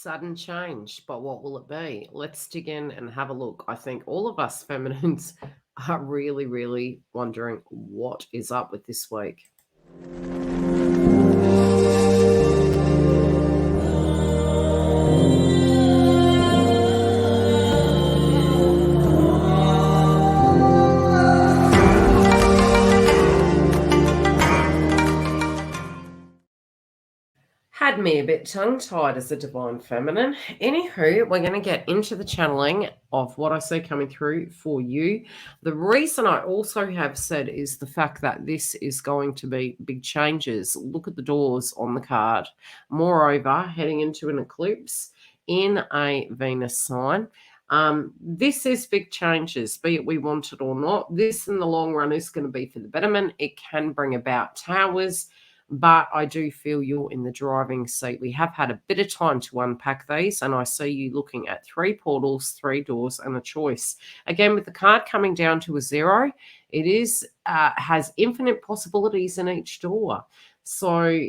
Sudden change, but what will it be? Let's dig in and have a look. I think all of us feminines are really, really wondering what is up with this week. Had me a bit tongue-tied as a divine feminine. Anywho, we're going to get into the channeling of what I see coming through for you. The reason I also have said is the fact that this is going to be big changes. Look at the doors on the card. Moreover, heading into an eclipse in a Venus sign. This is big changes, be it we want it or not. This in the long run is going to be for the betterment. It can bring about towers, but I do feel you're in the driving seat. We have had a bit of time to unpack these, and I see you looking at 3 portals, 3 doors, and a choice. Again, with the card coming down to a 0, it is has infinite possibilities in each door. So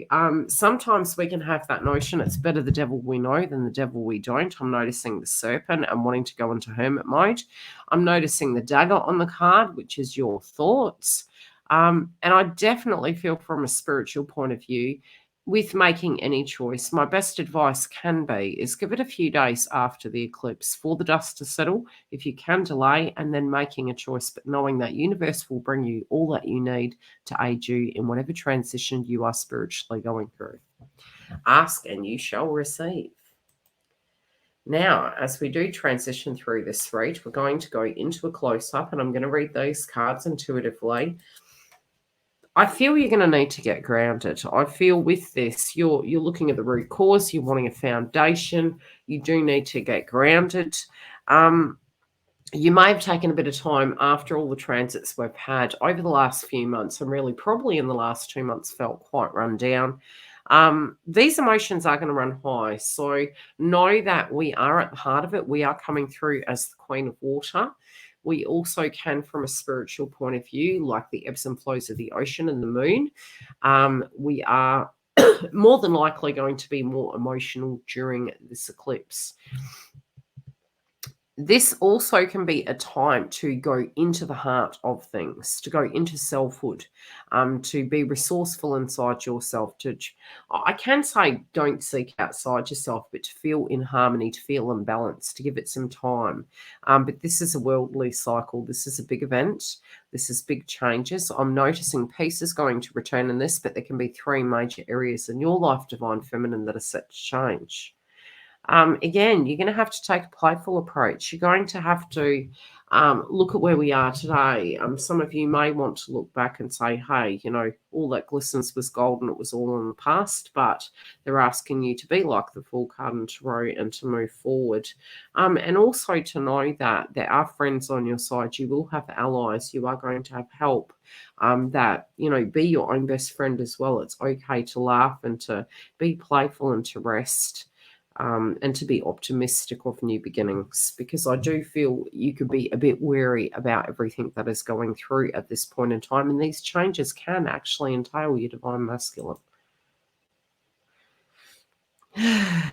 sometimes we can have that notion it's better the devil we know than the devil we don't. I'm noticing the serpent and wanting to go into hermit mode. I'm noticing the dagger on the card, which is your thoughts. And I definitely feel from a spiritual point of view, with making any choice, my best advice can be is give it a few days after the eclipse for the dust to settle, if you can delay, and then making a choice, but knowing that universe will bring you all that you need to aid you in whatever transition you are spiritually going through. Ask and you shall receive. Now, as we do transition through this read, we're going to go into a close-up, and I'm going to read these cards intuitively. I feel you're going to need to get grounded. I feel with this, you're looking at the root cause. You're wanting a foundation. You do need to get grounded. You may have taken a bit of time after all the transits we've had over the last few months, and really probably in the last 2 months felt quite run down. These emotions are going to run high. So know that we are at the heart of it. We are coming through as the Queen of Water. We also can, from a spiritual point of view, like the ebbs and flows of the ocean and the moon, we are more than likely going to be more emotional during this eclipse. This also can be a time to go into the heart of things, to go into selfhood, to be resourceful inside yourself. I can say don't seek outside yourself, but to feel in harmony, to feel in balance, to give it some time. But this is a worldly cycle. This is a big event. This is big changes. I'm noticing peace is going to return in this, but there can be 3 major areas in your life, Divine Feminine, that are set to change. Again, you're going to have to take a playful approach. You're going to have to look at where we are today. Some of you may want to look back and say, hey, all that glistens was gold and it was all in the past, but they're asking you to be like the Fool card in Tarot and to move forward. And also to know that there are friends on your side. You will have allies. You are going to have help. That, be your own best friend as well. It's okay to laugh and to be playful and to rest. And to be optimistic of new beginnings, because I do feel you could be a bit wary about everything that is going through at this point in time, and these changes can actually entail your Divine Masculine. I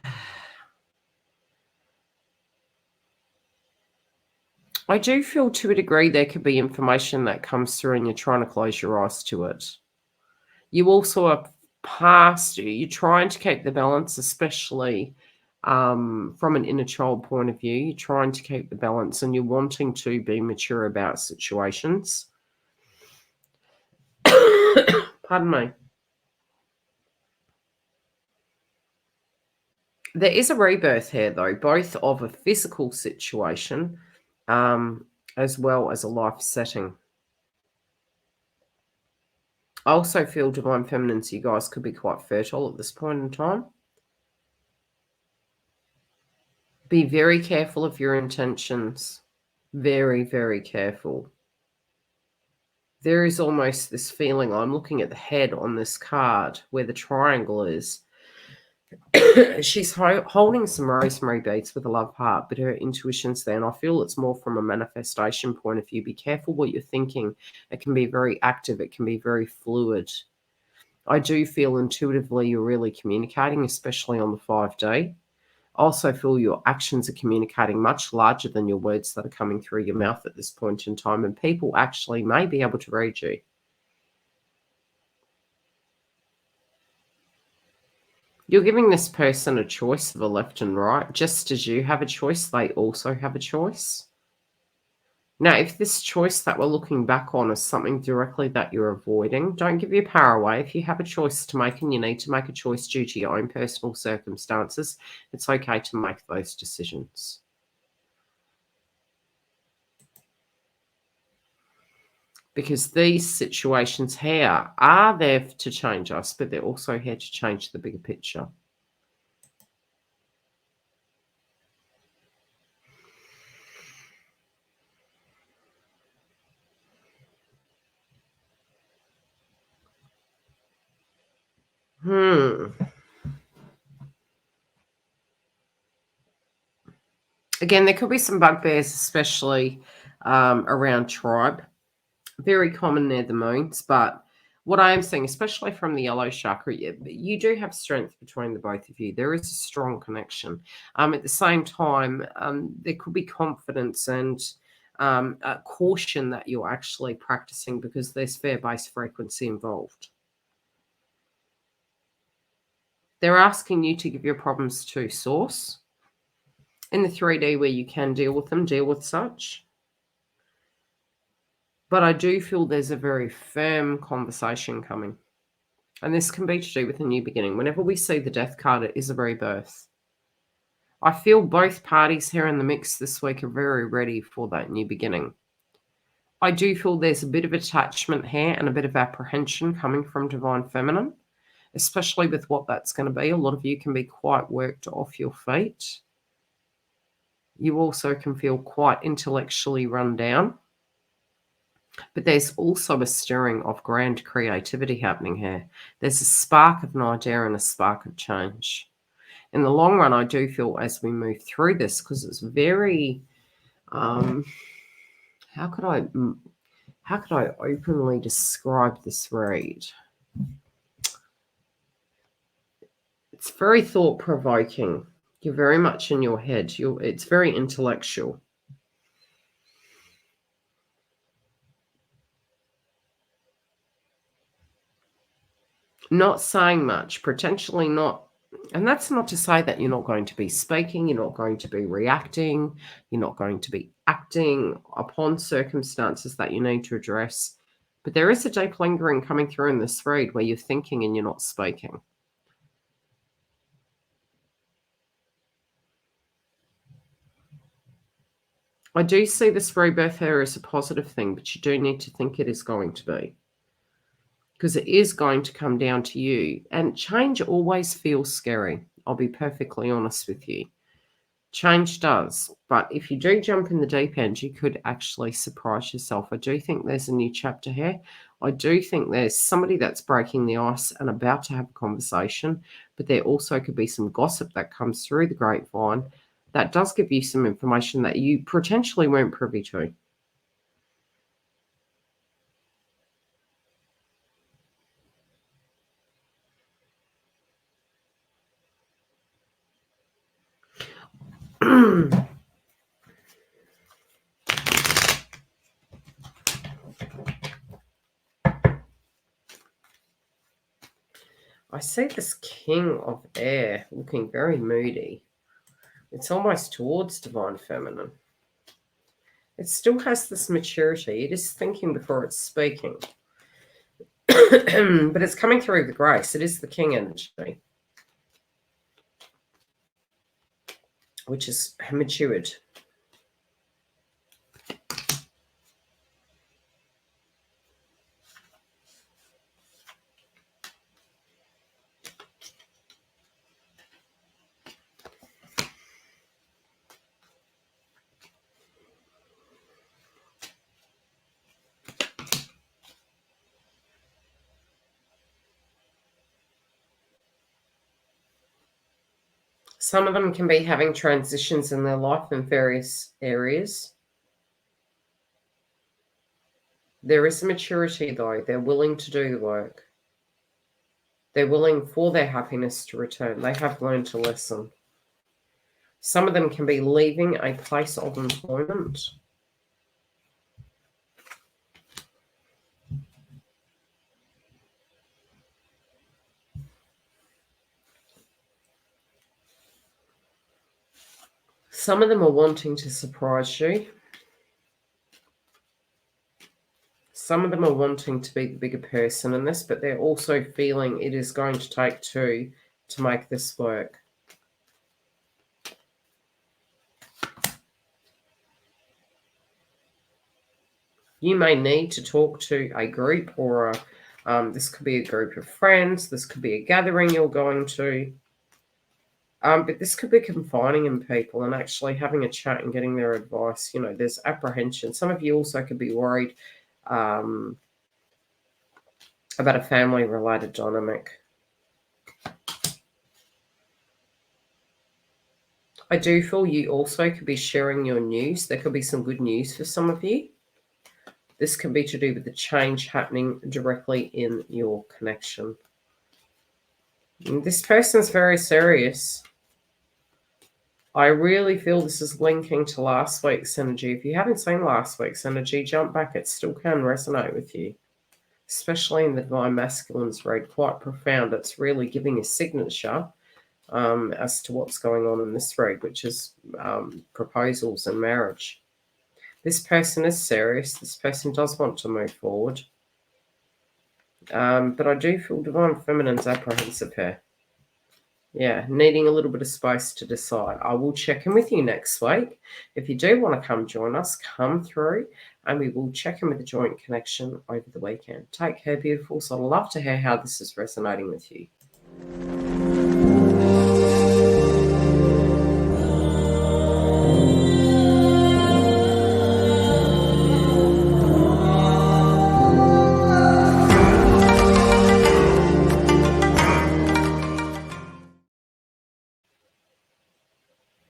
do feel to a degree there could be information that comes through and you're trying to close your eyes to it. You also are you're trying to keep the balance, especially from an inner child point of view. You're trying to keep the balance and you're wanting to be mature about situations. Pardon me. There is a rebirth here, though, both of a physical situation as well as a life setting. I also feel, Divine Feminines, you guys could be quite fertile at this point in time. Be very careful of your intentions. Very, very careful. There is almost this feeling, I'm looking at the head on this card where the triangle is. She's holding some rosemary beads with a love heart, but her intuition's there, and I feel it's more from a manifestation point of view. Be careful what you're thinking. It can be very active. It can be very fluid. I do feel intuitively you're really communicating, especially on the 5D. I also feel your actions are communicating much larger than your words that are coming through your mouth at this point in time, and people actually may be able to read you. You're giving this person a choice of a left and right. Just as you have a choice, they also have a choice. Now, if this choice that we're looking back on is something directly that you're avoiding, don't give your power away. If you have a choice to make and you need to make a choice due to your own personal circumstances, it's okay to make those decisions. Because these situations here are there to change us, but they're also here to change the bigger picture. Again, there could be some bugbears, especially around tribe. Very common near the moons, but what I am seeing, especially from the yellow chakra, you do have strength between the both of you. There is a strong connection. At the same time, there could be confidence and caution that you're actually practicing because there's fair-based frequency involved. They're asking you to give your problems to source. In the 3D where you can deal with them, deal with such. But I do feel there's a very firm conversation coming. And this can be to do with a new beginning. Whenever we see the death card, it is a rebirth. I feel both parties here in the mix this week are very ready for that new beginning. I do feel there's a bit of attachment here and a bit of apprehension coming from Divine Feminine, especially with what that's going to be. A lot of you can be quite worked off your feet. You also can feel quite intellectually run down. But there's also a stirring of grand creativity happening here. There's a spark of an idea and a spark of change. In the long run, I do feel as we move through this, because it's very, how could I openly describe this read? It's very thought-provoking. You're very much in your head. It's very intellectual. Not saying much, potentially not. And that's not to say that you're not going to be speaking, you're not going to be reacting, you're not going to be acting upon circumstances that you need to address. But there is a deep lingering coming through in this read where you're thinking and you're not speaking. I do see this rebirth here as a positive thing, but you do need to think it is going to be. Because it is going to come down to you. And change always feels scary. I'll be perfectly honest with you. Change does. But if you do jump in the deep end, you could actually surprise yourself. I do think there's a new chapter here. I do think there's somebody that's breaking the ice and about to have a conversation. But there also could be some gossip that comes through the grapevine that does give you some information that you potentially weren't privy to. I see this King of Air looking very moody. It's almost towards Divine Feminine. It still has this maturity. It is thinking before it's speaking. But it's coming through the grace. It is the King energy, which is matured. Some of them can be having transitions in their life in various areas. There is a maturity, though. They're willing to do the work. They're willing for their happiness to return. They have learned a lesson. Some of them can be leaving a place of employment. Some of them are wanting to surprise you. Some of them are wanting to be the bigger person in this, but they're also feeling it is going to take two to make this work. You may need to talk to a group, or this could be a group of friends. This could be a gathering you're going to. But this could be confiding in people and actually having a chat and getting their advice. You know, there's apprehension. Some of you also could be worried about a family-related dynamic. I do feel you also could be sharing your news. There could be some good news for some of you. This can be to do with the change happening directly in your connection. And this person's very serious. I really feel this is linking to last week's energy. If you haven't seen last week's energy, jump back. It still can resonate with you, especially in the Divine Masculine's read. Quite profound. It's really giving a signature as to what's going on in this read, which is proposals and marriage. This person is serious. This person does want to move forward. But I do feel Divine Feminine's apprehensive here. Yeah, needing a little bit of space to decide. I will check in with you next week. If you do want to come join us, come through and we will check in with the joint connection over the weekend. Take care, beautiful. So I'd love to hear how this is resonating with you.